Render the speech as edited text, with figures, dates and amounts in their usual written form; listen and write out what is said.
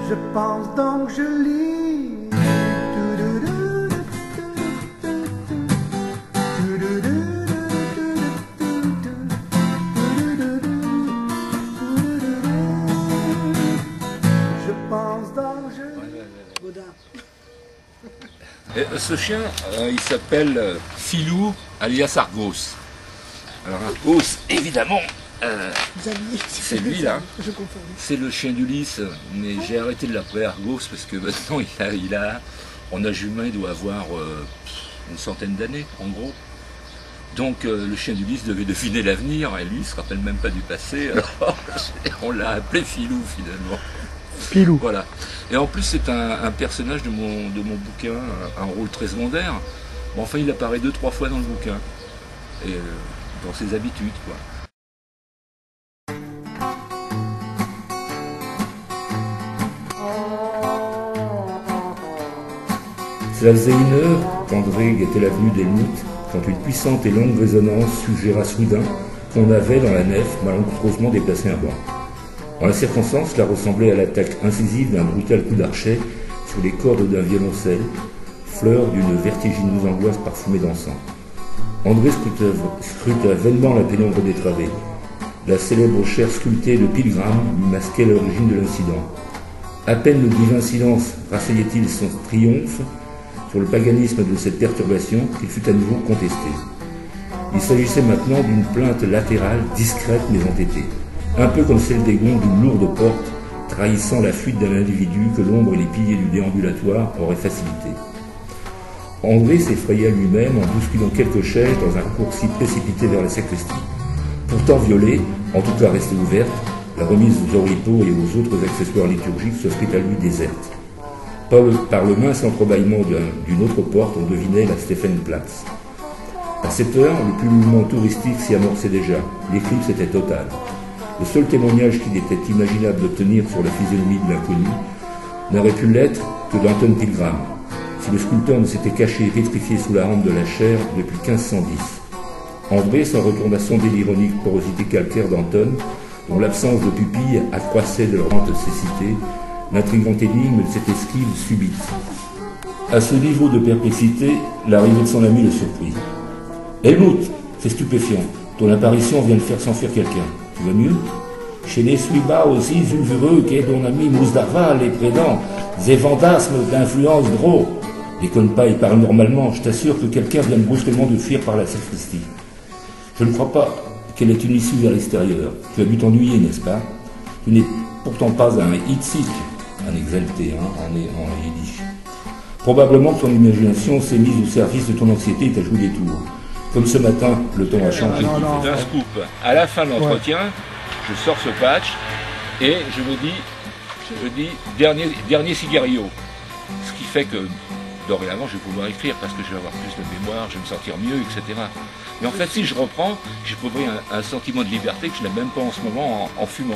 Je pense donc je lis. Je pense donc je lis. Baudin. Et ce chien, il s'appelle Filou, alias Argos. Alors Argos, évidemment, c'est lui là. Je confonds. C'est le chien d'Ulysse, mais j'ai arrêté de l'appeler Argos parce que maintenant on a jumé, il doit avoir une centaine d'années en gros. Donc le chien d'Ulysse devait deviner l'avenir et lui il ne se rappelle même pas du passé, alors on l'a appelé Filou finalement. Pilou. Voilà. Et en plus c'est un personnage de mon bouquin, un rôle très secondaire. Bon, enfin il apparaît 2-3 fois dans le bouquin. Et dans ses habitudes quoi. Cela faisait 1 heure qu'André guettait l'avenue d'Helmut, quand une puissante et longue résonance suggéra soudain qu'on avait dans la nef malencontreusement déplacé un banc. En la circonstance, cela ressemblait à l'attaque incisive d'un brutal coup d'archet sur les cordes d'un violoncelle, fleur d'une vertigineuse angoisse parfumée d'encens. André scruta vainement la pénombre des travées. La célèbre chair sculptée de Pilgram lui masquait l'origine de l'incident. À peine le divin silence rasseyait-il son triomphe sur le paganisme de cette perturbation qu'il fut à nouveau contesté. Il s'agissait maintenant d'une plainte latérale, discrète mais entêtée, un peu comme celle des gonds d'une lourde porte trahissant la fuite d'un individu que l'ombre et les piliers du déambulatoire auraient facilité. André s'effraya lui-même en bousculant quelques chaises dans un raccourci précipité vers la sacristie. Pourtant violée, en tout cas restée ouverte, la remise aux oripeaux et aux autres accessoires liturgiques s'offrit à lui déserte. Par le mince entrebâillement d'une autre porte, on devinait la Stephanplatz. À cette heure, le pullulement touristique s'y amorçait déjà. L'éclipse était totale. Le seul témoignage qu'il était imaginable d'obtenir sur la physionomie de l'inconnu n'aurait pu l'être que d'Anton Pilgram, si le sculpteur ne s'était caché et pétrifié sous la rampe de la chair depuis 1510. André s'en retourna sonder l'ironique porosité calcaire d'Anton, dont l'absence de pupille accroissait de leur lente cécité l'intrigante énigme de cette esquive subite. À ce niveau de perplexité, l'arrivée de son ami le surprit. « Helmut, c'est stupéfiant. Ton apparition vient de faire s'enfuir quelqu'un. Tu vas mieux ?» « Je ne suis pas aussi sulfureux qu'est ton ami Mousdarva, les prédents, des fantasmes d'influence gros. Déconne pas, il parle normalement. Je t'assure que quelqu'un vient brusquement de fuir par la sacristie. Je ne crois pas qu'elle ait une issue vers l'extérieur. Tu as dû t'ennuyer, n'est-ce pas? Tu n'es pourtant pas un hitzig, un exalté, en yiddish. Probablement que ton imagination s'est mise au service de ton anxiété et t'a joué des tours. Comme ce matin, le temps a changé. D'un scoop. À la fin de l'entretien, je sors ce patch et je me dis dernier cigario. Ce qui fait que dorénavant, je vais pouvoir écrire parce que je vais avoir plus de mémoire, je vais me sentir mieux, etc. Mais en fait, si je reprends, j'éprouverai un sentiment de liberté que je n'ai même pas en ce moment en fumant.